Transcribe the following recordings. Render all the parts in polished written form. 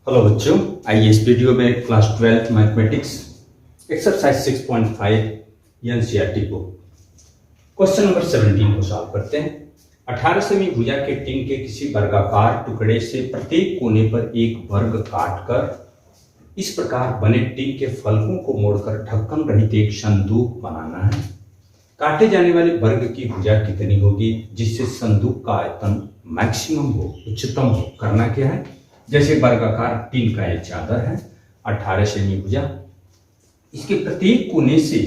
Hello बच्चों, आइए इस वीडियो में क्लास 12 मैथमेटिक्स एक्सरसाइज 6.5 एनसीईआरटी को क्वेश्चन नंबर 17 को सॉल्व करते हैं। 18 सेमी भुजा के टिन के किसी वर्गाकार टुकड़े से प्रत्येक कोने पर एक वर्ग काटकर इस प्रकार बने टिन के फलकों को मोड़कर ढक्कन रहित एक संदूक बनाना है। काटे जाने वाले वर्ग की भुजा कितनी होगी जिससे संदूक का आयतन मैक्सिमम हो, उच्चतम हो। करना क्या है, जैसे वर्गाकार टिन का एक चादर है, 18 सेमी भुजा, इसके प्रत्येक कोने से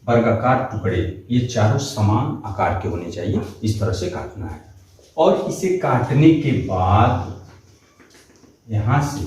वर्गाकार टुकड़े ये चारों समान आकार के होने चाहिए। इस तरह से काटना है और इसे काटने के बाद यहां से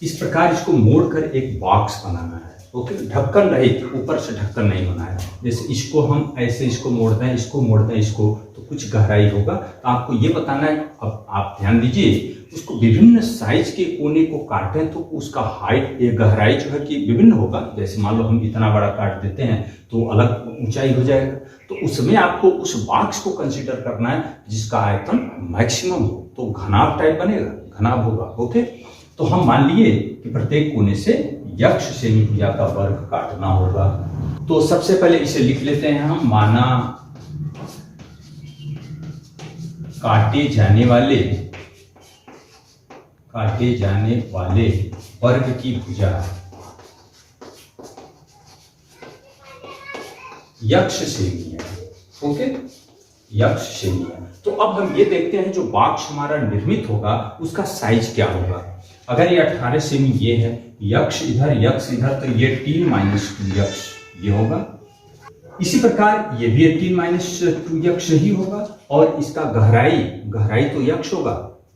इस प्रकार इसको मोड़कर एक बॉक्स बनाना है। ओके, ढक्कन रहित, ऊपर से ढक्कन नहीं होना है। जैसे इसको हम ऐसे इसको मोड़ते हैं, इसको मोड़ते हैं, इसको तो कुछ गहराई होगा। तो आपको ये बताना है। अब आप ध्यान दीजिए, उसको विभिन्न साइज के कोने को काटें तो उसका हाइट, ये गहराई जो है कि विभिन्न होगा। जैसे मान लो हम इतना बड़ा काट देते हैं तो अलग ऊंचाई हो जाएगा। तो उसमें आपको उस बॉक्स को कंसीडर करना है जिसका आयतन मैक्सिमम हो, तो घनाभ टाइप बनेगा, घनाभ होगा। ओके, तो हम मान लिए कि प्रत्येक कोने से यक्ष सेमी भुजा का वर्ग काटना होगा। तो सबसे पहले इसे लिख लेते हैं हम। माना काटे जाने वाले वर्ग की भुजा यक्ष सेमी है। ओके, यक्ष सेमी है। तो अब हम ये देखते हैं जो बॉक्स हमारा निर्मित होगा उसका साइज क्या होगा। अगर ये 18 सेमी ये है, यक्ष इधर, यक्ष इधर, तो ये 3 - 2 यक्ष ये होगा। इसी प्रकार ये भी 3 - 2 यक्ष ही होगा और इसका गहराई तो यक्ष होगा।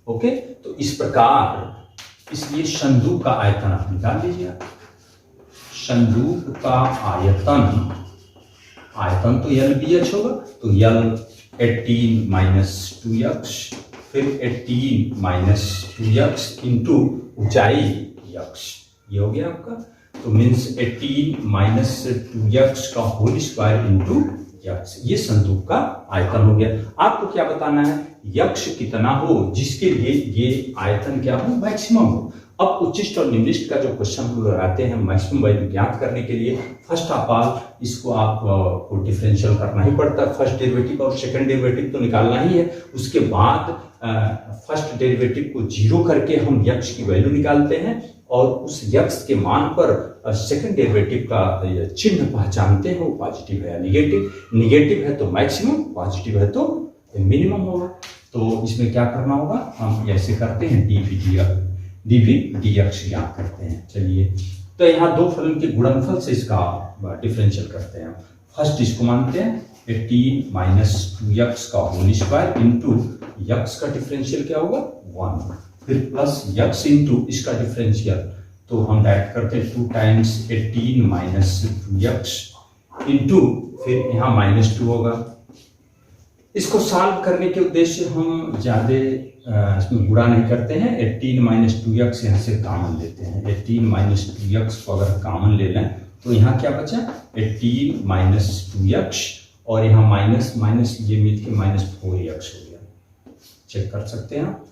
ओके, तो इस प्रकार इसलिए संदूक का आयतन आप निकाल लीजिए। संदूक का आयतन तो यल बी एच होगा, तो यल 18 - 2 यक्ष, फिर 18 - 2 यक्ष इंटू ऊंचाई यक्ष, ये हो गया आपका। तो मीन्स 18 - 2 यक्ष का होल स्क्वायर इंटू यक्ष, ये संदूक का आयतन हो गया। आपको क्या बताना है, यक्ष कितना हो जिसके लिए ये आयतन क्या हो, मैक्सिमम हो। अब उच्चिष्ट और निम्निष्ट का जो क्वेश्चन हम लगाते हैं मैक्सिमम वैल्यू ज्ञात करने के लिए, फर्स्ट ऑफ ऑल इसको आपको डिफरेंशियल करना ही पड़ता है। फर्स्ट डेरिवेटिव और सेकंड डेरिवेटिव तो निकालना ही है। उसके बाद फर्स्ट डेरिवेटिव को जीरो करके हम यक्ष की वैल्यू निकालते हैं और उस यक्ष के मान पर सेकंड डेरिवेटिव का चिन्ह पहचानते हैं, वो पॉजिटिव है या निगेटिव। निगेटिव है तो मैक्सिमम, पॉजिटिव है तो मिनिमम होगा। तो इसमें क्या करना होगा, हम ऐसे करते हैं, डीवी डीएक्स ज्ञात करते हैं। चलिए, तो यहाँ दो फलन के गुणनफल से इसका डिफरेंशियल करते हैं। फर्स्ट इसको मानते हैं 18 - 2 यक्स का होल स्क्वायर इंटू यक्स का डिफरेंशियल क्या होगा 1, फिर प्लस यक्स इंटू इसका डिफरेंशियल, तो हम डायरेक्ट करते हैं 2 टाइम्स 18 - 2 यक्स इंटू फिर यहाँ -2 होगा। इसको सॉल्व करने के उद्देश्य हम ज्यादा इसमें गुणा नहीं करते हैं। 18 - 2 यक्स यहाँ से कॉमन लेते हैं। 18 - 2 यक्स को अगर कॉमन ले लें तो यहाँ क्या बचा, 18 - 2 यक्स और यहाँ माइनस माइनस ये मिल के -4 यक्स हो गया। चेक कर सकते हैं आप,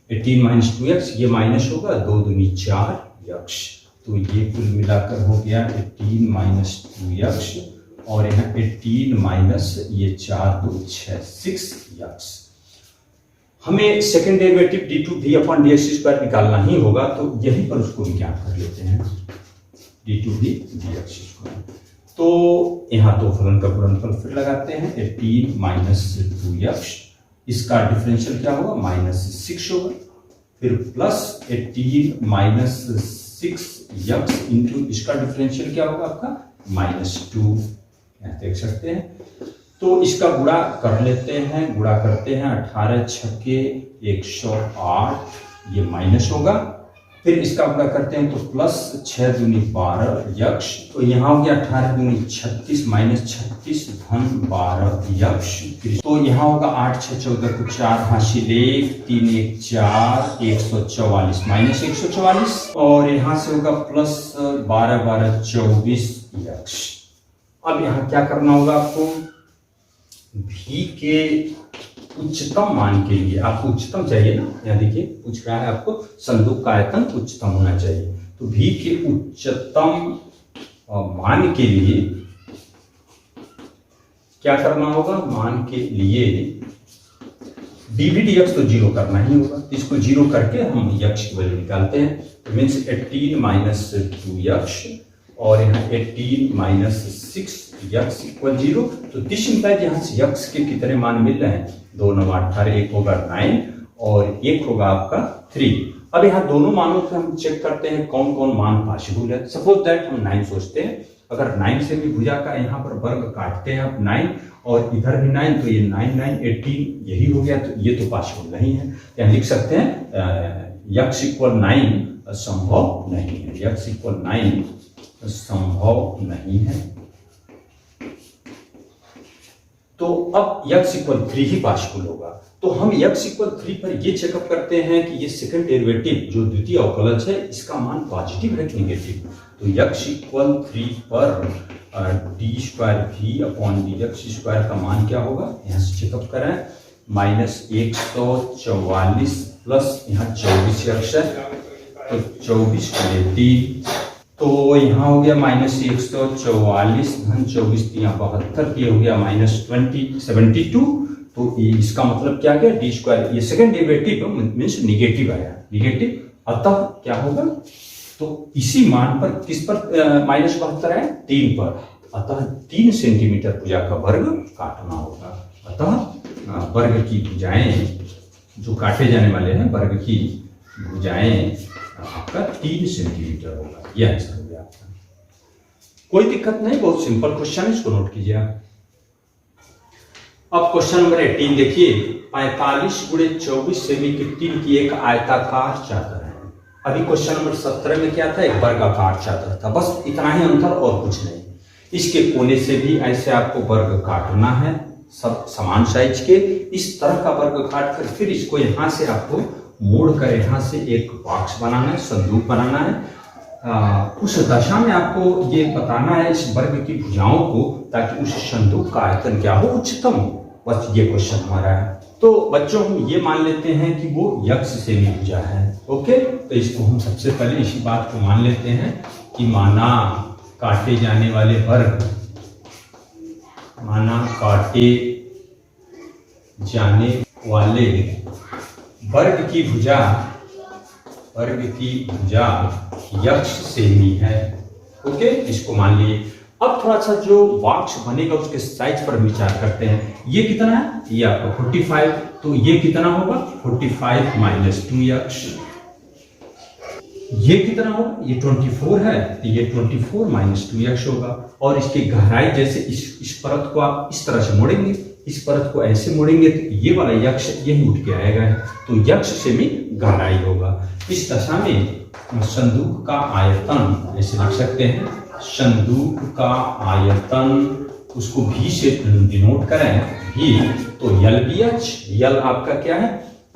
18 - 2 यक्स, ये माइनस होगा, 2 दूनी 4 यक्स, तो ये कुल मिलाकर हो गया 18 - 2 यक्स और यहाँ 18 माइनस ये 4 2 6 6 यक्स। हमें सेकंड डेरिवेटिव d2v/dx² निकालना ही होगा, तो यहीं पर उसको भी ज्ञात कर लेते हैं, d2v/dx²। तो यहाँ दो फलन का गुणनफल फिर लगाते हैं, 18 - 2 यक्ष, इसका डिफरेंशियल क्या होगा -6 होगा, फिर प्लस 18 - 6 यक्ष इंटू इसका डिफरेंशियल क्या होगा आपका -2, यहाँ देख सकते हैं। तो इसका गुणा कर लेते हैं, गुणा करते हैं, 18 छक्के 108, ये माइनस होगा, फिर इसका गुणा करते हैं तो प्लस 6 दूनी 12 यक्ष, तो यहाँ हो गया 18 दूनी 36 -36 धन 12 यक्ष। तो यहाँ होगा 8 6 14 को 4 हासिल 1 3 1 4 144 -144 और यहाँ से होगा प्लस 12 12 24 यक्ष। अब यहाँ क्या करना होगा आपको, भी के उच्चतम मान के लिए आपको उच्चतम चाहिए ना, यहाँ देखिए पूछ रहा है आपको संदूक का आयतन उच्चतम होना चाहिए, तो v के उच्चतम मान के लिए क्या करना होगा, मान के लिए dv/dx तो जीरो करना ही होगा, इसको जीरो करके हम यक्ष की वैल्यू निकालते हैं, तो मीन्स 18 माइनस 2x और यहाँ 18 माइनस 6x इक्वल 0। तो दिस इंप्लाइज यहाँ से यक्ष के कितने मान मिल रहे हैं, 2 9 18, एक होगा 9 और एक होगा आपका 3। अब यहाँ दोनों मानों से हम चेक करते हैं कौन कौन मान पॉसिबल है। सपोज दैट हम 9 सोचते हैं, अगर 9 से भी भुजा का यहाँ पर वर्ग काटते हैं आप 9 और इधर भी 9, तो ये 9 9 18 यही हो गया, तो ये तो पॉसिबल नहीं है। यहाँ लिख सकते हैं यक्ष इक्वल 9 संभव नहीं है, यक्ष इक्वल 9 संभव नहीं है। तो अब यक्ष इक्वल 3 ही पॉसिबल होगा, तो हम यक्ष इक्वल 3 पर ये चेकअप करते हैं कि ये सेकंड डेरिवेटिव जो द्वितीय अवकलज है इसका मान पॉजिटिव है कि नेगेटिव। तो यक्ष इक्वल 3 पर d²v/dx² का मान क्या होगा, यहाँ से चेकअप करें, -144 प्लस यहाँ 24 यक्ष है, तो 24 के 3, तो यहाँ हो गया -144 धन 24 72 की हो गया -72। तो इसका मतलब क्या गया, d², ये सेकंड डेरिवेटिव मीन्स निगेटिव आया, निगेटिव, अतः क्या होगा, तो इसी मान पर किस पर -72 है, 3 पर, अतः 3 सेंटीमीटर भुजा का वर्ग काटना होगा। अतः वर्ग की भुजाएं जो काटे जाने वाले हैं, वर्ग की भुजाएं आपका 3 सेंटीमीटर होगा, यह आंसर हो गया आपका। कोई दिक्कत नहीं, बहुत सिंपल क्वेश्चन है, इसको नोट कीजिए आप। अब क्वेश्चन नंबर 18 देखिए, 45 × 24 सेमी की टीन की एक आयताकार चादर है। अभी क्वेश्चन नंबर 17 में क्या था, एक वर्गाकार चादर था, बस इतना ही अंतर और कुछ नहीं। इसके कोने से भी ऐसे आपको वर्ग काटना है, सब समान साइज के, इस तरह का वर्ग काट कर फिर इसको यहाँ से आपको मोड़ कर यहाँ से एक बॉक्स बनाना है, संदूक बनाना है। उस दशा में आपको ये बताना है इस वर्ग की भुजाओं को, ताकि उस संदूक का आयतन क्या हो, उच्चतम हो। बस ये क्वेश्चन हमारा है। तो बच्चों हम ये मान लेते हैं कि वो यक्ष सेमी भुजा है। ओके, तो इसको हम सबसे पहले इसी बात को मान लेते हैं कि माना काटे जाने वाले वर्ग, माना काटे जाने वाले वर्ग की भुजा यक्ष सेमी है। ओके, इसको मान लिए। अब थोड़ा सा जो बॉक्स बनेगा उसके साइज पर विचार करते हैं। ये कितना है, ये आपका 45, तो ये कितना होगा 45 माइनस 2x। ये कितना होगा, ये 24 है, तो ये 24 माइनस 2x होगा। और इसकी गहराई जैसे इस परत को आप इस तरह से मोड़ेंगे, इस परत को ऐसे मोड़ेंगे, तो ये वाला यक्ष यही उठ के आएगा, तो यक्ष सेमी गहराई होगा। इस दशा में संदूक का आयतन ऐसे लिख सकते हैं, संदूक का आयतन, उसको v से डिनोट करें, v, तो LBH, यल आपका क्या है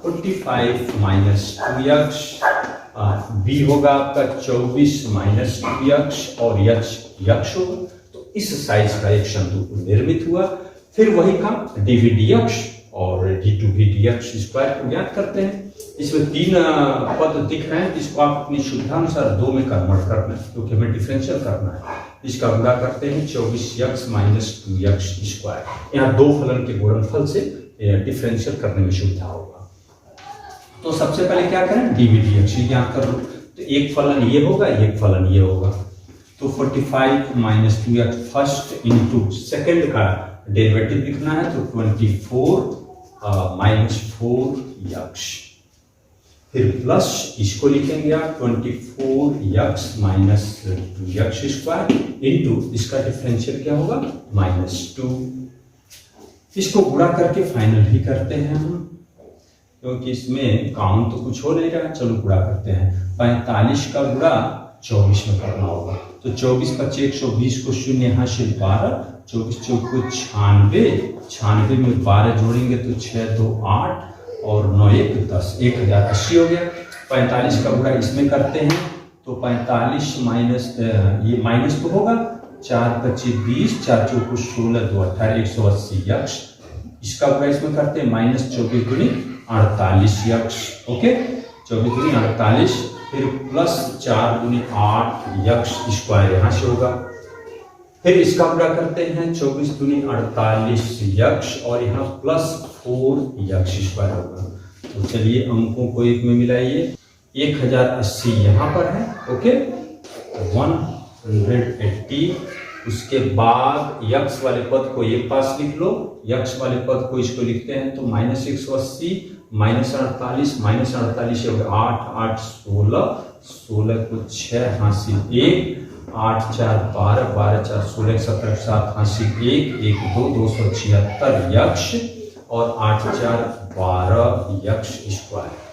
45 माइनस 2x, b होगा आपका 24 माइनस 2x और यक्ष होगा। तो इस साइज का एक संदूक निर्मित हुआ। फिर वही काम dv/dx और d2v/dx² को ज्ञात करते हैं। इसमें 3 पद दिख रहे हैं, इसको आप अपनी सुविधानुसार 2 में कन्वर्ट करना है, क्योंकि हमें डिफरेंशियल करना है। इसका गुणा करते हैं 24x माइनस 2x²। यहाँ 2 फलन के गुणनफल से डिफरेंशियल करने में सुविधा होगा। तो सबसे पहले क्या करें, dv/dx ज्ञात कर लो। तो एक फलन ये होगा, एक फलन ये होगा। तो 45 minus 2x first into second का डेरिवेटिव लिखना है, तो 24 माइनस 4x, फिर प्लस इसको लिखेंगे आप 24x माइनस 2x² इंटू इसका डिफरेंशियल क्या होगा -2। इसको गुणा करके फाइनल ही करते हैं हम, क्योंकि इसमें काम तो कुछ हो नहीं रहा। चलो गुणा करते हैं, 45 का गुणा 24 में करना होगा। तो 24 25 120 को 0 यहाँ से 12, 24 चौक को 96 में 12 जोड़ेंगे तो 6 2 8 और 9 1 10, 1080 हो गया। 45 का गुणा इसमें करते हैं, तो 45 माइनस ये माइनस तो होगा, 4 25 20, 4 चौक 16 2 18 180 यक्ष इसका पूरा इसमें करते हैं माइनस 24 दूनी 48 यक्ष, ओके 24 दूनी 48, फिर प्लस 4 दूनी 8 यक्ष स्क्वायर यहाँ से होगा। फिर इसका पूरा करते हैं 24 दूनी 48 यक्ष और यहाँ प्लस 4 यक्ष स्क्वायर होगा। तो चलिए अंकों को एक में मिलाइए, 1080 यहाँ पर है, ओके 180, उसके बाद यक्ष वाले पद को एक पास लिख लो, यक्ष वाले पद को इसको लिखते हैं तो माइनस 180 माइनस 48 हो गया 8 8 16, 16 को 6 हासिल 1, 8 4 12, 12 4 16, 17 7 हासिल 1, 1 2 276 यक्ष और 8 4 12 यक्ष स्क्वायर।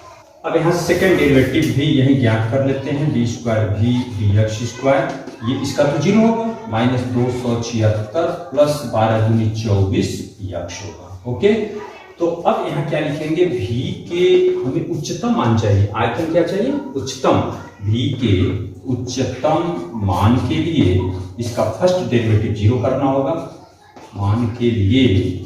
अब यहाँ सेकेंड डेरिवेटिव भी यही ज्ञात कर लेते हैं, डी स्क्वायर भी डी एक्स स्क्वायर, ये इसका तो 0 होगा, माइनस 276 प्लस 12 दूनी 24 यक्ष होगा, ओके। तो अब यहाँ क्या लिखेंगे, भी के हमें उच्चतम मान चाहिए, आयतन क्या चाहिए उच्चतम, भी के उच्चतम मान के लिए इसका फर्स्ट डेरिवेटिव 0 करना होगा। मान के लिए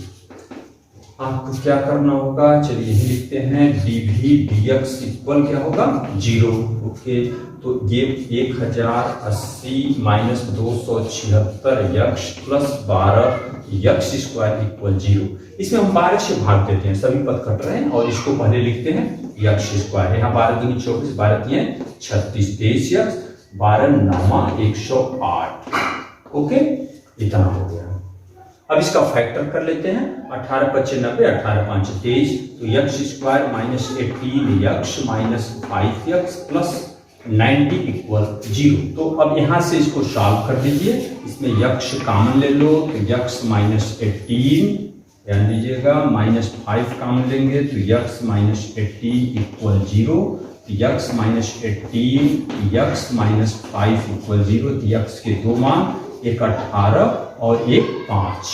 आपको क्या करना होगा, चलिए यही लिखते हैं dv dx इक्वल क्या होगा 0, ओके। तो ये 1080 माइनस 276 यक्ष प्लस 12 यक्ष स्क्वायर इक्वल 0। इसमें हम 12 से भाग देते हैं, सभी पद कट रहे हैं और इसको पहले लिखते हैं यक्ष स्क्वायर। यहाँ 12 दूनी 24, 12 तीन 36, 23 यक्ष, 12 9 108, ओके इतना हो गया। अब इसका फैक्टर कर लेते हैं, 18 5 90, 18 5 23, तो यक्ष स्क्वायर माइनस 18 यक्ष माइनस 5 यक्ष प्लस 90 इक्वल 0। तो अब यहां से इसको सॉल्व कर दीजिए, इसमें यक्ष कॉमन ले लो तो यक्ष माइनस 18, ध्यान दीजिएगा माइनस 5 कॉमन लेंगे तो यक्ष माइनस 18 इक्वल 0, यक्ष माइनस 18 यक्ष माइनस 5 इक्वल 0, यक्ष के दो मान, एक 18 और एक 5।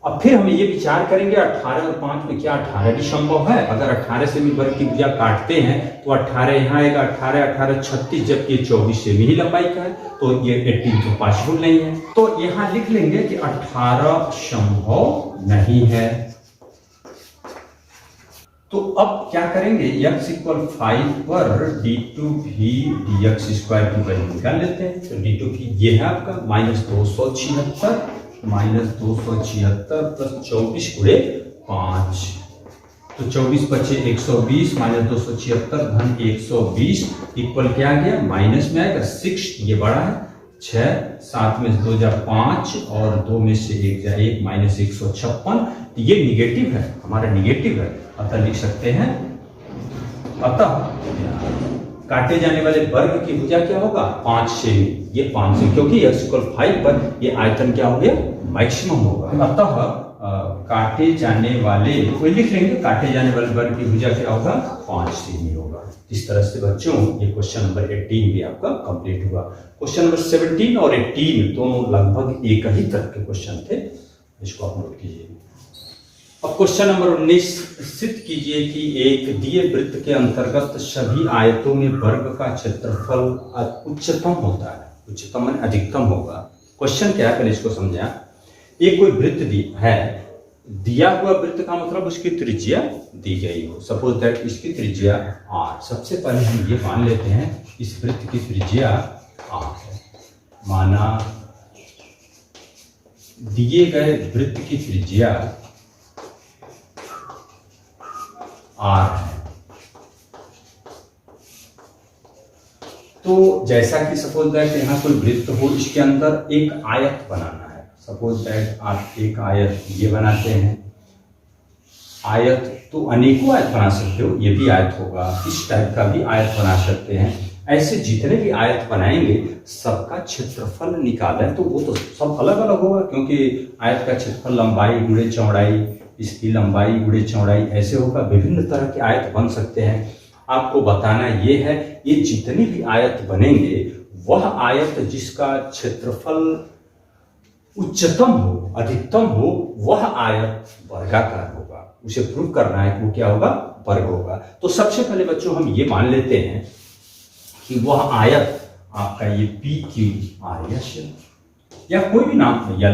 अब फिर हम ये विचार करेंगे 18 और 5 में क्या 18 भी संभव है, अगर 18 से भी वर्ग की भुजा काटते हैं तो 18 यहाँ आएगा, 18 18 36, जबकि 24 से भी ही लंबाई का है तो ये 18 तो पॉसिबल नहीं है। तो यहाँ लिख लेंगे कि 18 संभव नहीं है। तो अब क्या करेंगे, x इक्वल 5 पर d2 भी dx स्क्वायर की वैल्यू निकाल लेते हैं। तो d2 भी ये है आपका माइनस 276 प्लस 24 गुणे 5, तो 24 बचे 120 माइनस 276 धन 120 इक्वल क्या आ गया, माइनस में आएगा 6, ये बड़ा है 6, 7 में से 2 जा 5 और 2 में से 1 जा 1, माइनस 156, ये निगेटिव है, हमारा निगेटिव है, अतः लिख सकते हैं, अतः काटे जाने वाले वर्ग की भुजा क्या होगा 5 से, ये 5 से, क्योंकि x इक्वल 5 पर ये आयतन क्या हो गया मैक्सिमम होगा। अतः काटे जाने वाले कोई लिख लेंगे, काटे जाने वाले वर्ग की भुजा क्या होगा 5 से ही होगा। इस तरह से बच्चों ये क्वेश्चन नंबर 18 भी आपका कंप्लीट हुआ। क्वेश्चन नंबर 17 और 18 दोनों लगभग एक ही तरह के क्वेश्चन थे, इसको आप नोट कीजिए। अब क्वेश्चन नंबर 19 सिद्ध कीजिए कि एक दिए वृत्त के अंतर्गत सभी आयतों में वर्ग का क्षेत्रफल उच्चतम होता है, उच्चतम माने अधिकतम होगा। क्वेश्चन क्या है पहले इसको समझा। एक कोई वृत्त है, दिया हुआ वृत्त का मतलब उसकी त्रिज्या दी गई हो, सपोज दैट इसकी त्रिज्या r। सबसे पहले हम ये मान लेते हैं इस वृत्त की त्रिज्या r है, माना दिए गए वृत्त की त्रिज्या r है। तो जैसा कि सपोज दैट यहाँ कोई वृत्त हो, इसके अंदर एक आयत बनाना है, सपोज दैट आप एक आयत ये बनाते हैं, आयत तो अनेकों आयत बना सकते हो, ये भी आयत होगा, इस टाइप का भी आयत बना सकते हैं। ऐसे जितने भी आयत बनाएंगे सबका क्षेत्रफल निकालें तो वो तो सब अलग अलग होगा, क्योंकि आयत का क्षेत्रफल लंबाई गुणे चौड़ाई, इसकी लंबाई गुणे चौड़ाई ऐसे होगा, विभिन्न तरह के आयत बन सकते हैं। आपको बताना ये है, ये जितनी भी आयत बनेंगे वह आयत जिसका क्षेत्रफल उच्चतम हो, अधिकतम हो, वह आयत वर्गाकार होगा। उसे प्रूव करना है कि वो क्या होगा, वर्ग होगा। तो सबसे पहले बच्चों हम ये मान लेते हैं कि वह आयत आपका ये पी क्यू आर या कोई भी नाम या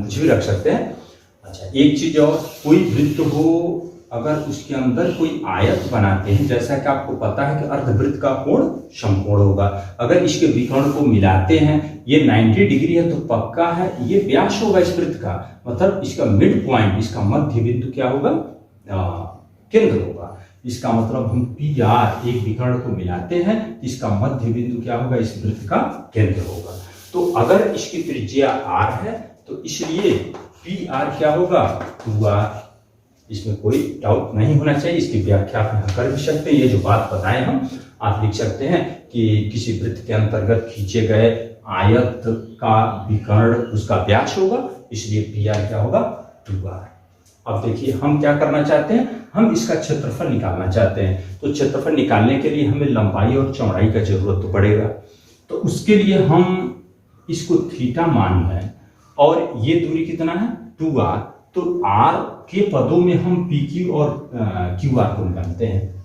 कुछ भी रख सकते हैं। अच्छा, एक चीज और, कोई वृत्त हो, अगर उसके अंदर कोई आयत बनाते हैं, जैसा कि आपको पता है कि अर्धवृत्त का कोण समकोण होगा। अगर इसके विकर्ण को मिलाते हैं, ये 90 डिग्री है तो पक्का है ये व्यास होगा इस वृत्त का, मतलब इसका मिड पॉइंट, इसका मध्य बिंदु क्या होगा, केंद्र होगा। इसका मतलब हम पी आर एक विकर्ण को मिलाते हैं, इसका मध्य बिंदु क्या होगा, इस वृत्त का केंद्र होगा। तो अगर इसकी त्रिज्या आर है तो इसलिए पी आर क्या होगा, 2r। इसमें कोई डाउट नहीं होना चाहिए, इसकी व्याख्या आप यहाँ कर भी सकते हैं। ये जो बात बताएं हम, आप लिख सकते हैं कि किसी वृत्त के अंतर्गत खींचे गए आयत का विकर्ण उसका व्यास होगा, इसलिए पी आर क्या होगा, 2r। अब देखिए हम क्या करना चाहते हैं, हम इसका क्षेत्रफल निकालना चाहते हैं। तो क्षेत्रफल निकालने के लिए हमें लंबाई और चौड़ाई का जरूरत तो पड़ेगा। तो उसके लिए हम इसको थीटा मान है और ये दूरी कितना है, 2r। तो r के पदों में हम पी क्यू और क्यू आर को निकालते हैं।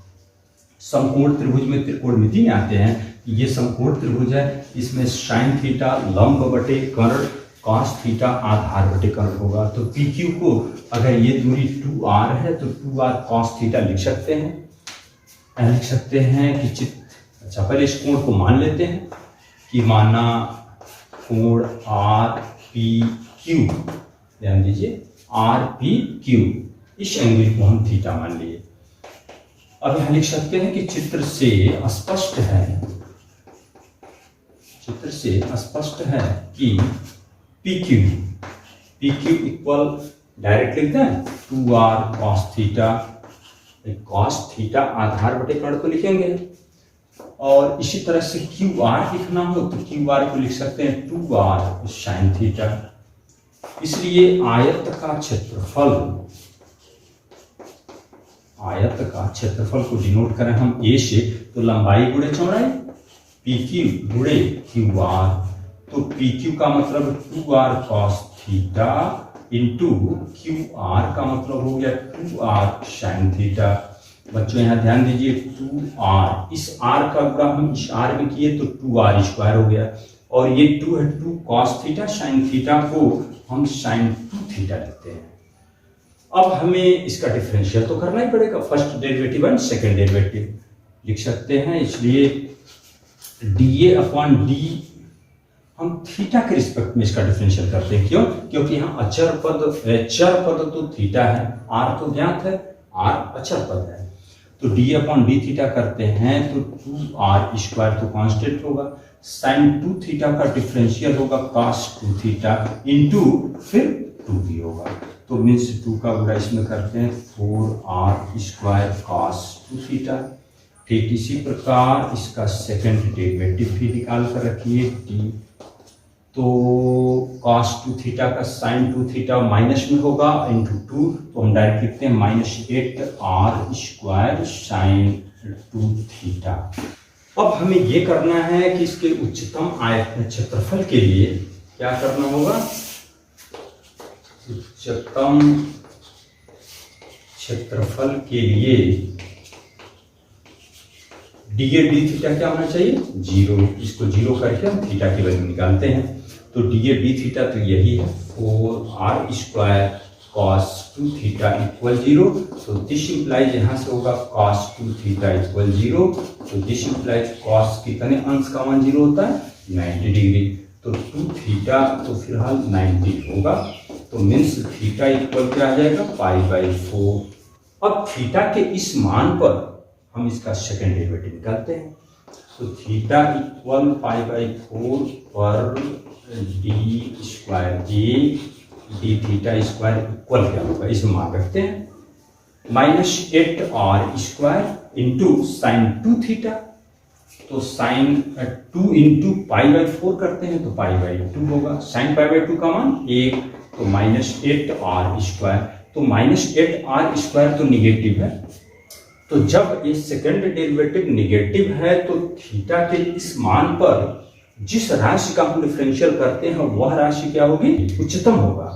समकोण त्रिभुज में त्रिकोणमिति में आते हैं, ये समकोण त्रिभुज है, इसमें साइन थीटा लंब बटे कर्ण, कॉस थीटा आधार बटे कर्ण होगा। तो पी क्यू को अगर ये दूरी 2r है तो 2r कॉस थीटा लिख सकते हैं। लिख सकते हैं कि अच्छा पहले इस कोण को मान लेते हैं कि माना कोण आर पी क्यू, ध्यान दीजिए आर पी क्यू, इस एंगल को हम थीटा मान लिए। अब यहां लिख सकते हैं कि चित्र से स्पष्ट है, चित्र से स्पष्ट है कि पी क्यू इक्वल, डायरेक्ट लिखते हैं 2r cos theta, cos theta आधार बटे कर्ण को लिखेंगे। और इसी तरह से क्यू आर लिखना हो तो क्यू आर को लिख सकते हैं 2r sin थीटा। इसलिए आयत का क्षेत्रफल को डिनोट करें हम ए से, तो लंबाई गुणे चौड़ाई, पी क्यू गुणे क्यू आर। तो पी क्यू का मतलब 2r cos theta into Q R का मतलब हो गया 2r sin थीटा। बच्चों यहाँ ध्यान दीजिए 2r, इस r का गुणा हम इस r में किए तो 2r स्क्वायर हो गया, और ये 2 है 2 cos थीटा sin थीटा को हम sin 2 थीटा लिखते हैं। अब हमें इसका डिफरेंशियल तो करना ही पड़ेगा, first derivative and second derivative लिख सकते हैं। इसलिए dA अपॉन d हम थीटा के रिस्पेक्ट में इसका डिफरेंशियल करते हैं। क्यों? क्योंकि यहाँ अचर पद तो थीटा है, r तो ज्ञात है, r अचर पद है। तो d अपॉन d थीटा करते हैं तो 2r स्क्वायर तो कांस्टेंट होगा, sin 2 थीटा का डिफरेंशियल होगा cos 2 थीटा इंटू फिर 2b होगा। तो मीन्स 2 का गुणा इसमें करते हैं 4r स्क्वायर cos 2 थीटा। ठीक इसी प्रकार इसका सेकेंड डेरिवेटिव भी निकाल कर रखिए d, तो cos 2 थीटा का sin 2 थीटा माइनस में होगा इंटू 2, तो हम डायरेक्ट लिखते हैं -8r स्क्वायर sin 2 थीटा। अब हमें ये करना है कि इसके उच्चतम आयतन क्षेत्रफल के लिए क्या करना होगा, उच्चतम क्षेत्रफल के लिए dA d थीटा क्या होना चाहिए, 0। इसको 0 करके हम थीटा की वैल्यू निकालते हैं। तो dA d थीटा तो यही है 4r square cos 2 theta equal 0। तो दिस इंप्लाइज यहाँ से होगा cos 2 थीटा इक्वल 0। तो दिस इंप्लाइज cos कितने अंश का मान 0 होता है, 90 डिग्री। तो 2 थीटा तो फिलहाल 90 होगा, तो मीन्स थीटा इक्वल क्या आ जाएगा, π/4। अब थीटा के इस मान पर हम इसका सेकेंड डेरिवेटिव निकालते हैं। तो थीटा इक्वल π/4 पर D square A D theta square equal क्या होगा, इसमें मान रखते हैं -8r square into sine 2 theta. तो साइन 2 इंटू π/4 करते हैं तो π/2 होगा, साइन π/2 का मान 1, तो -8r स्क्वायर। तो -8r स्क्वायर तो निगेटिव है, तो जब ये सेकेंड डेरिवेटिव निगेटिव है तो थीटा के इस मान पर जिस राशि का हम डिफरेंशियल करते हैं वह राशि क्या होगी, उच्चतम होगा।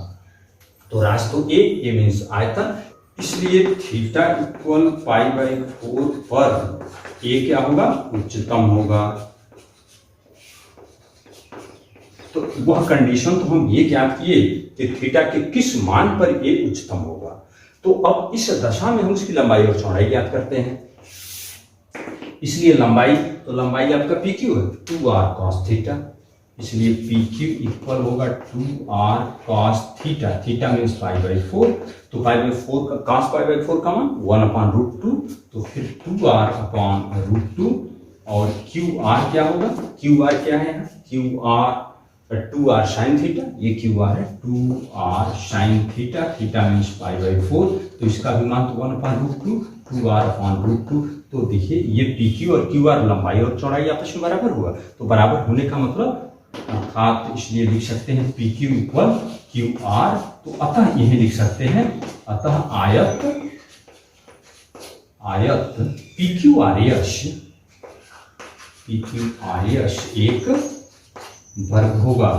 तो राशि तो ए मीन्स आयतन, इसलिए थीटा इक्वल π/4 पर ए क्या होगा, उच्चतम होगा। तो वह कंडीशन तो हम ये ज्ञात किए कि थीटा के किस मान पर ए उच्चतम होगा। तो अब इस दशा में हम उसकी लंबाई और चौड़ाई ज्ञात करते हैं। इसलिए लंबाई आपका पी क्यू है 2r cos थीटा, इसलिए पी क्यू इक्वल होगा 2r cos theta, theta means π/4, तो π/4 का cos π/4 का मान 1/√2, तो फिर 2r/√2 और QR क्या होगा, QR क्या है, QR 2r sin थीटा, ये QR है 2r sin theta, theta means π/4, तो इसका भी मान 1/√2, 2r/√2। तो देखिए ये PQ और QR लंबाई और चौड़ाई आपस में बराबर हुआ, तो बराबर होने का मतलब अर्थात इसलिए लिख सकते हैं PQ इक्वल QR, तो अतः यह लिख सकते हैं, अतः आयत PQRS एक वर्ग होगा।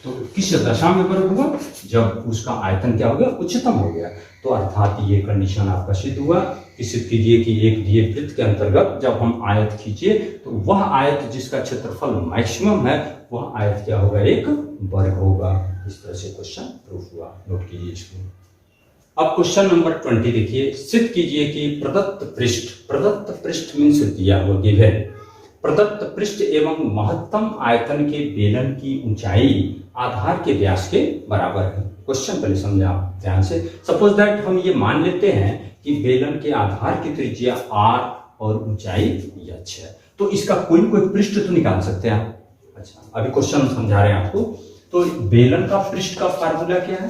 तो किस दशा में वर्ग हुआ, जब उसका आयतन क्या हो गया, उच्चतम हो गया। तो अर्थात ये कंडीशन आपका सिद्ध हुआ। सिद्ध कीजिए कि एक दिए वृत्त के अंतर्गत जब हम आयत खींचे तो वह आयत जिसका क्षेत्रफल मैक्सिमम है वह आयत क्या होगा, एक वर्ग होगा। इस तरह से क्वेश्चन प्रूफ हुआ, नोट कीजिए इसको। अब क्वेश्चन नंबर 20 देखिए, सिद्ध कीजिए कि प्रदत्त पृष्ठ मीन्स दिया हुआ गिवन, प्रदत्त पृष्ठ एवं महत्तम आयतन के बेलन की ऊंचाई आधार के व्यास के बराबर है। क्वेश्चन पहले समझे आप ध्यान से। सपोज दैट हम ये मान लेते हैं कि बेलन के आधार की त्रिज्या r और ऊंचाई h है, तो इसका कोई पृष्ठ तो निकाल सकते हैं आप। अच्छा, अभी क्वेश्चन समझा रहे हैं आपको। तो बेलन का पृष्ठ का फार्मूला क्या है,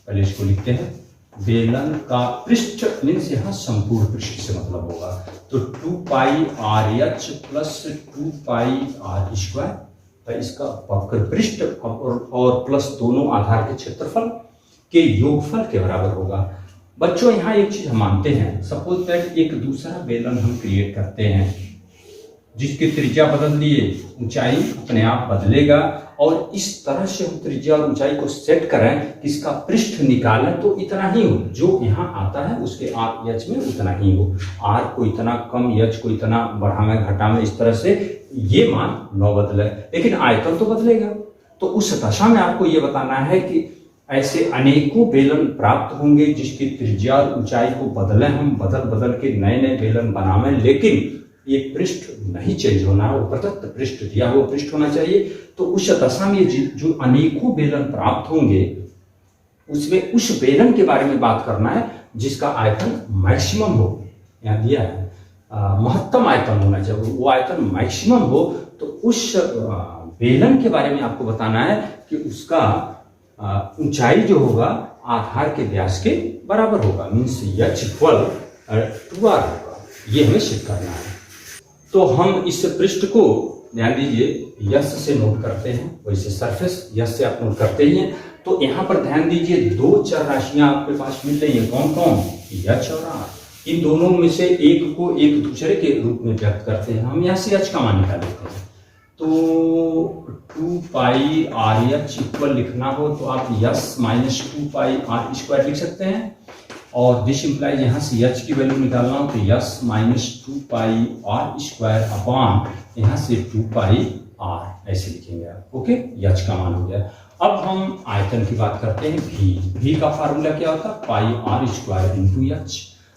पहले इसको लिखते हैं। बेलन का पृष्ठ मीन्स यहाँ संपूर्ण पृष्ठ से मतलब होगा, तो 2πrh प्लस 2πr², तो इसका वक्र पृष्ठ और प्लस दोनों आधार के क्षेत्रफल के योगफल के बराबर होगा। बच्चों यहाँ एक चीज हम मानते हैं, सपोज दैट एक दूसरा बेलन हम क्रिएट करते हैं जिसकी त्रिज्या बदल दिए, ऊंचाई अपने आप बदलेगा, और इस तरह से हम त्रिज्या और ऊंचाई को सेट करें, इसका पृष्ठ निकालें तो इतना ही हो, जो यहाँ आता है उसके r h में उतना ही हो, r को इतना कम, h को इतना बढ़ावें घटावें, इस तरह से ये मान न बदले, लेकिन आयतन तो बदलेगा। तो उस दशा में आपको ये बताना है कि ऐसे अनेकों बेलन प्राप्त होंगे जिसकी त्रिज्या और ऊंचाई को बदलें, हम बदल के नए नए बेलन बनावें, लेकिन ये पृष्ठ नहीं चेंज होना है, वो प्रदत्त पृष्ठ दिया हुआ पृष्ठ होना चाहिए। तो उस दशा में जो अनेकों बेलन प्राप्त होंगे उसमें उस बेलन के बारे में बात करना है जिसका आयतन मैक्सिमम हो, यहाँ दिया है महत्तम आयतन होना चाहिए, वो आयतन मैक्सिमम हो। तो उस बेलन के बारे में आपको बताना है कि उसका ऊंचाई जो होगा आधार के व्यास के बराबर होगा, मीन्स h इक्वल 2r होगा, ये हमें सिद्ध करना है। तो हम इस पृष्ठ को ध्यान दीजिए यश से नोट करते हैं, वैसे सरफेस यश से आप नोट करते ही हैं। तो यहाँ पर ध्यान दीजिए दो चर राशियां आपके पास मिल रही है, कौन कौन, h और r। इन दोनों में से एक को एक दूसरे के रूप में व्यक्त करते हैं, हम यहाँ से h का मान निकाल लेते हैं। तो 2πrh इक्वल लिखना हो तो आप यश माइनस 2πr² लिख सकते हैं, और दिस इंप्लाइज यहाँ से h की वैल्यू निकालना हो तो यश माइनस 2πr² अपॉन यहाँ से 2πr ऐसे लिखेंगे आप। ओके, h का मान हो गया। अब हम आयतन की बात करते हैं, v का फार्मूला क्या होता है, πr² इंटू h।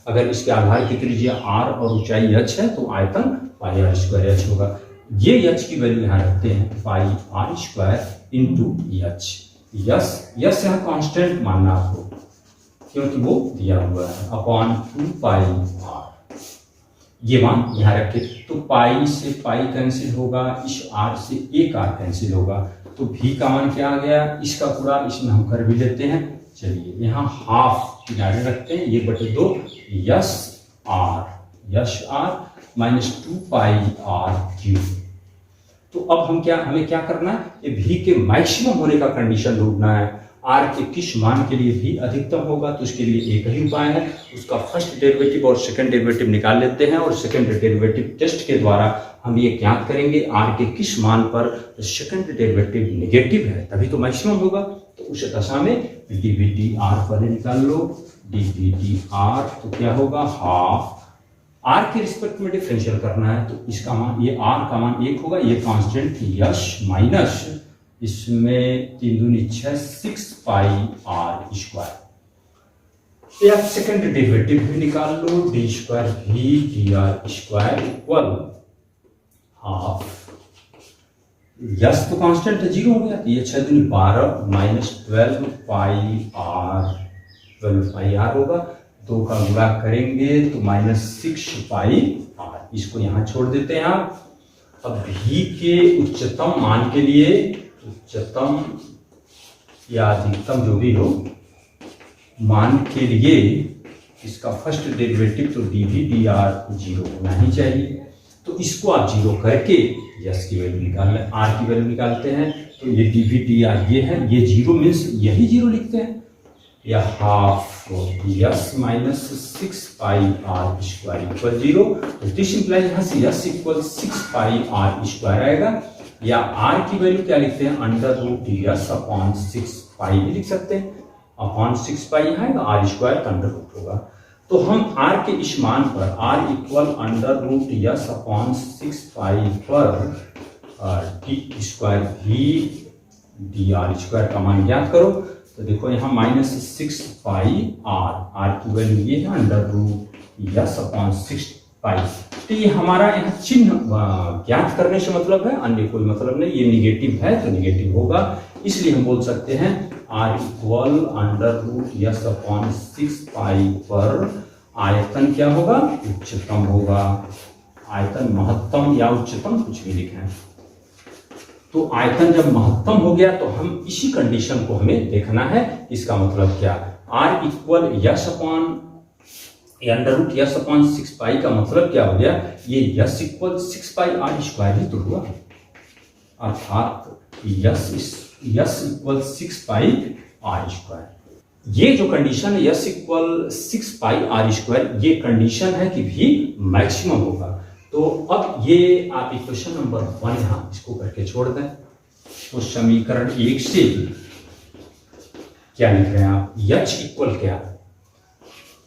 अगर इसके आधार की त्रिज्या r और ऊंचाई h है तो आयतन πr² h होगा। ये h की वैल्यू यहाँ रखते हैं πr² इंटू h। यस यहाँ कांस्टेंट मानना आपको क्योंकि वो दिया हुआ है, अपॉन 2πr, ये मान यहाँ रखे। तो पाई से पाई कैंसिल होगा, इस r से एक r कैंसिल होगा, तो v का मान क्या आ गया, इसका पूरा इसमें हम कर भी लेते हैं। चलिए यहाँ हाफ किनारे रखते हैं, ये बटे 2 यश r माइनस 2πr³। तो अब हमें क्या करना है, ये v के मैक्सिमम होने का कंडीशन ढूंढना है। r के किस मान के लिए v अधिकतम होगा, तो उसके लिए एक ही उपाय है, उसका फर्स्ट डेरिवेटिव और सेकंड डेरिवेटिव निकाल लेते हैं, और सेकंड डेरिवेटिव टेस्ट के द्वारा हम ये ज्ञात करेंगे r के किस मान पर सेकंड डेरिवेटिव नेगेटिव है तभी तो मैक्सिमम होगा। तो उस दशा में dvdr पहले निकाल लो, dvdr तो क्या होगा, हाफ r के रिस्पेक्ट में डिफरेंशियल करना है, तो इसका मान, ये r का मान 1 होगा, ये कांस्टेंट यश माइनस इसमें 3 दूनी 6 6πr²। या सेकंड डेरिवेटिव भी निकाल लो, D square V D R square equal half, S तो कांस्टेंट है, 0 हो गया, तो ये 6 दूनी 12 minus 12 pi R, 12 pi R होगा, 2 का गुणा करेंगे तो माइनस 6 पाई आर, इसको यहां छोड़ देते हैं आप। अब भी के उच्चतम मान के लिए, उच्चतम या अधिकतम जो भी हो मान के लिए इसका फर्स्ट डेरिवेटिव तो डी वी डी आर 0 होना ही चाहिए, तो इसको आप 0 करके यस की वैल्यू निकाल लें, आर की वैल्यू निकालते हैं, तो ये डी वी डी आर ये है, ये 0 मीन्स यही 0 लिखते हैं, या half S minus 6 pi R square equal 0, तो दिस इंप्लाइज यहाँ से S equal 6 pi R square आएगा, या आर की वैल्यू क्या लिखते हैं, under root S upon 6 pi भी लिख सकते हैं, अपॉन 6 पाई आएगा, आर स्क्वायर का अंडर रूट होगा, तो हम आर के इस मान पर R equal under root S upon 6 pi पर D square V D R square का मान ज्ञात करो, तो देखो यहाँ माइनस 6 पाई आर की वैल्यू ये है अंडर रूट यस अपॉन 6 पाई, तो ये हमारा यहाँ चिन्ह ज्ञात करने से मतलब है, अन्य कोई मतलब नहीं, ये निगेटिव है तो निगेटिव होगा, इसलिए हम बोल सकते हैं R equal under root S upon 6 pi पर आयतन क्या होगा, उच्चतम होगा, आयतन महत्तम या उच्चतम कुछ भी लिखें, तो आयतन जब महत्तम हो गया तो हम इसी कंडीशन को हमें देखना है, इसका मतलब क्या, R equal S upon under root S upon 6 pi का मतलब क्या हो गया, ये S equal 6 pi R square ही तो हुआ, अर्थात S equal 6 pi R square, ये जो कंडीशन है S equal 6 pi R square, ये कंडीशन है कि भी मैक्सिमम होगा, तो अब ये आप इक्वेशन नंबर 1 यहां इसको करके छोड़ दें, तो समीकरण 1 से क्या लिख रहे हैं आप, यच इक्वल क्या,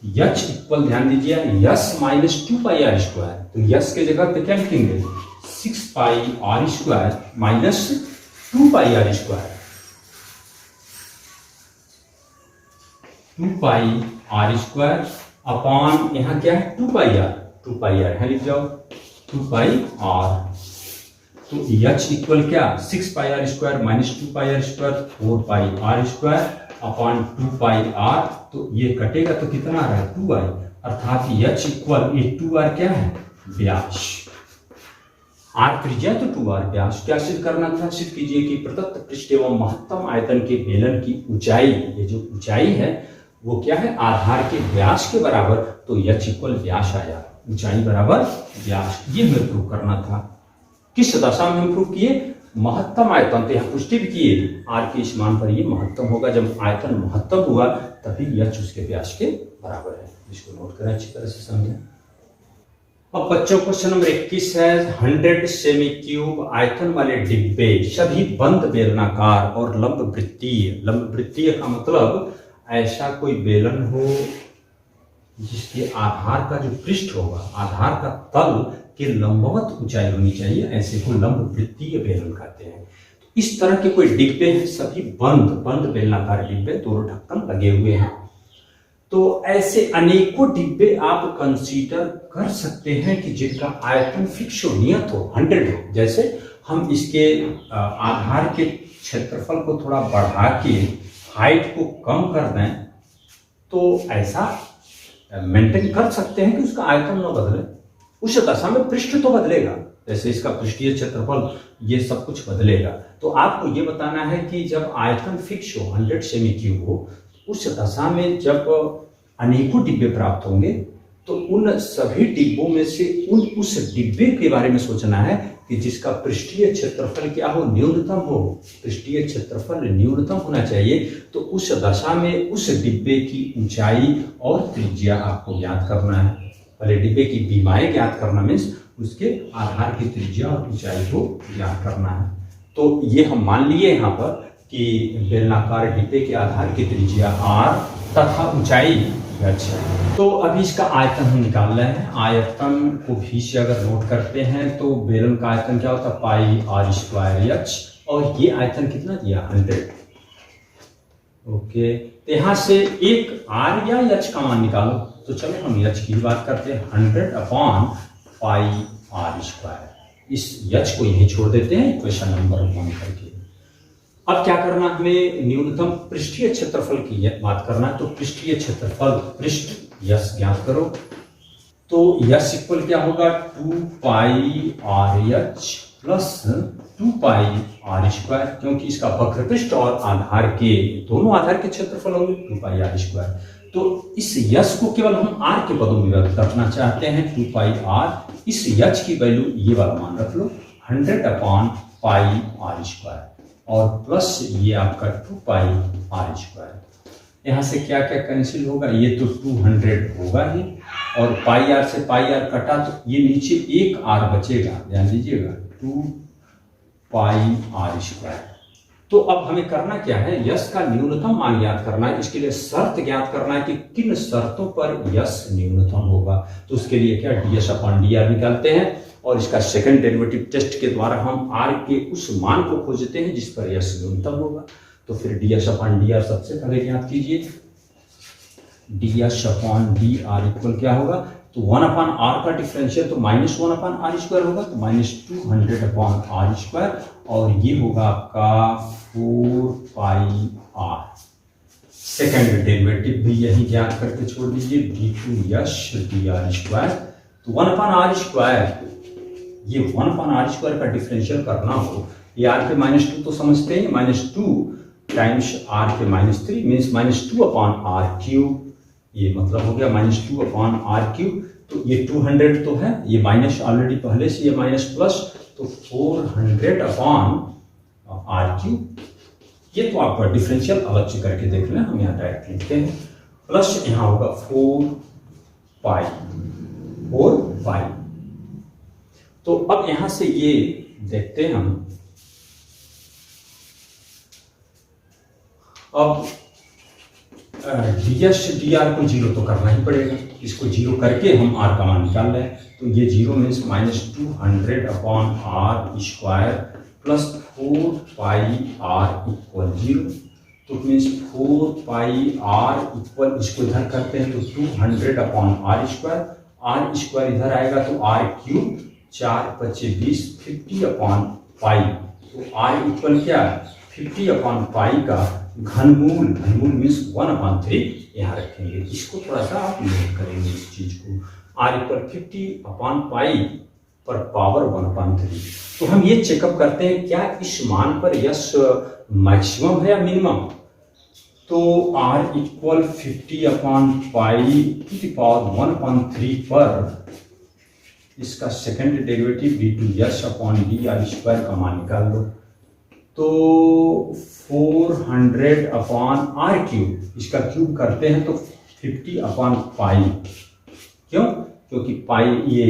यच इक्वल ध्यान दीजिए S minus 2 pi R square, तो यस के जगह पे क्या लिखेंगे 6 pi R square minus 2 pi R square, 2 pi R square upon यहाँ क्या है 2 पाई आर, 2 पाई आर है लिख जाओ 2 पाई आर, तो एच इक्वल क्या 6 pi R square minus 2 pi R square 4 pi R square upon 2 pi R, तो ये कटेगा तो कितना आ रहा है 2 आई, अर्थात एच इक्वल ये 2 आर क्या है व्यास, आर त्रिज्या तो 2 आर व्यास, क्या सिद्ध करना था, सिद्ध कीजिए कि प्रदत्त पृष्ठ एवं महत्तम आयतन के बेलन की ऊंचाई, ये जो ऊंचाई है वो क्या है आधार के व्यास के बराबर, तो एच इक्वल व्यास आया, ऊंचाई बराबर व्यास, ये हमें प्रूव करना था, किस दशा में हम प्रूव किए, महत्तम आयतन, तो यहाँ पुष्टि भी किए आर के इस मान पर ये महत्तम होगा, जब आयतन महत्तम हुआ तभी एच उसके व्यास के बराबर है, इसको नोट करें अच्छी तरह से समझें। अब बच्चों क्वेश्चन नंबर 21 है 100 सेमी क्यूब आयतन वाले डिब्बे सभी बंद बेलनाकार और लंब वृत्तीय का मतलब ऐसा कोई बेलन हो जिसके आधार का जो पृष्ठ होगा, आधार का तल के लंबवत ऊंचाई होनी चाहिए, ऐसे को लंब वृत्तीय बेलन कहते हैं। तो इस तरह के कोई डिब्बे हैं, सभी बंद बेलनाकार डिब्बे, दोनों ढक्कन लगे हुए हैं, तो ऐसे अनेकों डिब्बे आप कंसीडर कर सकते हैं कि जिनका आयतन फिक्स हो, नियत हो, 100 हो, जैसे हम इसके आधार के क्षेत्रफल को थोड़ा बढ़ा के हाइट को कम कर दें तो ऐसा मेंटेन कर सकते हैं कि उसका आयतन न बदले, उस दशा में पृष्ठ तो बदलेगा, जैसे इसका पृष्ठीय क्षेत्रफल ये सब कुछ बदलेगा, तो आपको ये बताना है कि जब आयतन फिक्स हो 100 सेमी क्यूब हो, उस दशा में जब अनेकों डिब्बे प्राप्त होंगे तो उन सभी डिब्बों में से उस डिब्बे के बारे में सोचना है कि जिसका पृष्ठीय क्षेत्रफल क्या हो, न्यूनतम हो, पृष्ठीय क्षेत्रफल न्यूनतम होना चाहिए, तो उस दशा में उस डिब्बे की ऊंचाई और त्रिज्या आपको ज्ञात करना है, पहले डिब्बे की बीमाएं ज्ञात करना मीन्स उसके आधार की त्रिज्या और ऊंचाई को ज्ञात करना है। तो ये हम मान लिए यहाँ पर कि बेलनाकार डिब्बे के आधार की त्रिज्या r तथा ऊंचाई h है। तो अभी इसका आयतन हम निकाल रहे हैं, आयतन को भी से अगर नोट करते हैं तो बेलन का आयतन क्या होता है पाई आर स्क्वायर एच, और ये आयतन कितना दिया 100, ओके, तो यहाँ से एक आर या एच का मान निकालो। तो चलो हम एच की बात करते हैं, 100/πr²। इस एच को यहीं छोड़ देते हैं इक्वेशन नंबर 1 करके। अब क्या करना, हमें न्यूनतम पृष्ठीय क्षेत्रफल की बात करना है। तो पृष्ठीय क्षेत्रफल, पृष्ठ यस ज्ञात करो। तो यस इक्वल क्या होगा, 2πrh प्लस 2πr², क्योंकि इसका वक्र पृष्ठ और आधार के दोनों आधार के क्षेत्रफल होंगे 2πr²। तो इस यश को केवल हम आर के पदों में व्यक्त करना चाहते हैं, 2πr। इस यश की वैल्यू ये वाला मान रख लो 100/πr², और प्लस ये आपका 2πr²। यहाँ से क्या क्या कैंसिल होगा, ये तो 200 होगा ही, और पाई आर से पाई आर कटा तो ये नीचे एक आर बचेगा, ध्यान दीजिएगा 2πr²। तो अब हमें करना क्या है, यश का न्यूनतम मान ज्ञात करना है। इसके लिए शर्त ज्ञात करना है कि किन शर्तों पर यश न्यूनतम होगा। तो उसके लिए क्या ds/dr निकालते हैं, और इसका सेकंड डेरिवेटिव टेस्ट के द्वारा हम r के उस मान को खोजते हैं जिस पर यश न्यूनतम होगा। तो फिर ds/dr सबसे पहले ज्ञात कीजिए। ds/dr इक्वल क्या होगा, तो 1/r का डिफरेंशियल तो -1/r² होगा, तो -200/r², और ये होगा आपका 4πr। सेकंड डेरिवेटिव भी यही ज्ञात करके छोड़ दीजिए, d2s/dr²। तो 1/r², ये 1/r² का डिफरेंशियल करना हो, ये r के -2 तो समझते हैं, -2 टाइम्स r के -3 मीन्स -2/r³। ये मतलब हो गया -2/r³। तो ये 200 तो है, ये माइनस ऑलरेडी पहले से, ये माइनस प्लस, तो 400/r³। ये तो आपका डिफरेंशियल अलग से करके देख लें, हम यहाँ डायरेक्ट लिखते हैं, प्लस यहाँ होगा 4π। तो अब यहां से ये देखते हैं हम, अब ds/dr को 0 तो करना ही पड़ेगा, इसको 0 करके हम r का मान निकाल रहे हैं। तो ये 0 means -200/r² plus 4πr equal 0। तो मीन्स 4πr इक्वल, इसको इधर करते हैं तो 200/r², r² इधर आएगा तो r³, 4×5 = 20, 50/π। तो r इक्वल क्या, 50/π का घनमूल मीन्स 1/3 यहाँ रखेंगे। इसको थोड़ा सा आप नोट करेंगे इस चीज को, r इक्वल 50/π पर पावर 1/3। तो हम ये चेकअप करते हैं क्या इस मान पर यश मैक्सिमम है या मिनिमम। तो r इक्वल 50/π⁻1/3 पर इसका सेकंड डेरिवेटिव d2s/dr² का मान निकाल लो। तो 400/r³, इसका क्यूब करते हैं तो 50/π। क्यों, क्योंकि पाई ये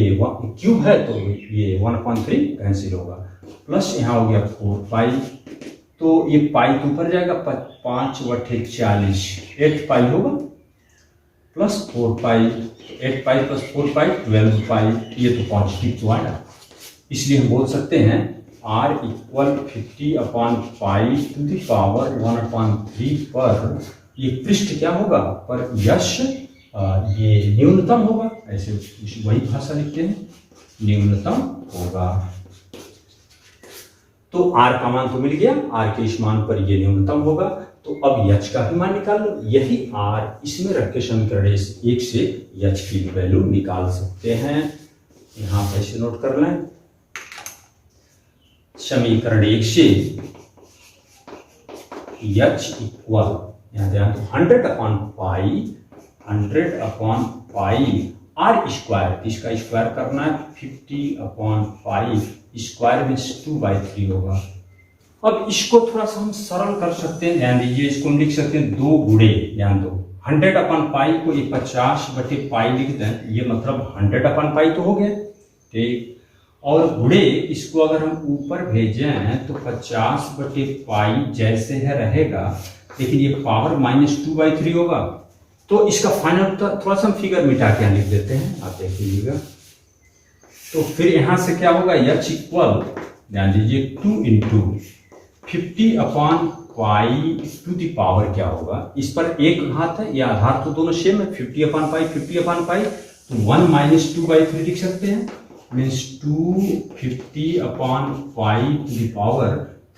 क्यूब है तो ये 1/3 कैंसिल होगा, प्लस यहाँ हो गया 4π। तो ये पाई तो ऊपर जाएगा, 5/40, 8π होगा, प्लस 4π, 8π प्लस 4π 12π। ये तो पॉजिटिव तो आया, इसलिए हम बोल सकते हैं r इक्वल 50/π⁻1/3 पर ये पृष्ठ क्या होगा, पर यश ये न्यूनतम होगा। ऐसे वही भाषा लिखते हैं, न्यूनतम होगा। तो r का मान तो मिल गया, r के इस मान पर ये न्यूनतम होगा। तो अब h का भी मान निकाल लो, यही r इसमें रख के समीकरण 1 से h की वैल्यू निकाल सकते हैं। यहाँ पर इसे नोट कर लें, समीकरण 1 से h इक्वल, यहाँ ध्यान दो, 100/π r², इसका स्क्वायर करना है, 50/π² मीन्स 2/3 होगा। अब इसको थोड़ा सा हम सरल कर सकते हैं, ध्यान दीजिए, इसको हम लिख सकते हैं 2 गुणे, ध्यान दो, 100/π को 50/π लिख दें, ये मतलब 100/π तो हो गया, ठीक। और गुणे इसको अगर हम ऊपर भेजें तो 50/π जैसे है रहेगा, लेकिन ये पावर -2/3 होगा। तो इसका फाइनल थोड़ा सा हम फिगर मिटा के लिख देते हैं, आप देख लीजिएगा। तो फिर यहां से क्या होगा, h इक्वल, ध्यान दीजिए, 2 × 50/π पाई टू द पावर क्या होगा, इस पर एक घात है, या आधार तो दोनों सेम है, 50/पाई 50/पाई, तो 1 माइनस 2/3 लिख सकते हैं, मीन्स 250/पाई टू द पावर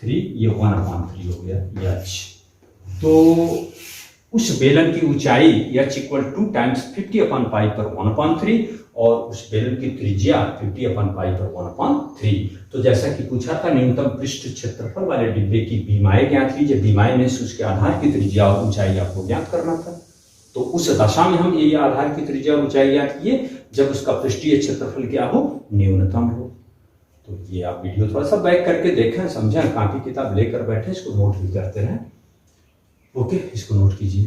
3, ये 1/3 हो गया h। तो उस बेलन की ऊंचाई h इक्वल टू टाइम्स 50/पाई पर 1/3 और उस बेलन की त्रिज्या 50/पाई पर 1/3। तो जैसा कि पूछा था न्यूनतम पृष्ठ क्षेत्रफल वाले डिब्बे की बीमाएं ज्ञात कीजिए, बीमाएं में से उसके आधार की त्रिज्या और ऊंचाई आपको ज्ञात करना था। तो उस दशा में हम ये आधार की त्रिज्या और ऊंचाई ज्ञात किए जब उसका पृष्ठीय क्षेत्रफल क्या हो, न्यूनतम हो। तो ये आप वीडियो थोड़ा सा बैक करके देखें, समझें, कॉपी किताब लेकर बैठे, इसको नोट भी करते रहें। ओके, इसको नोट कीजिए।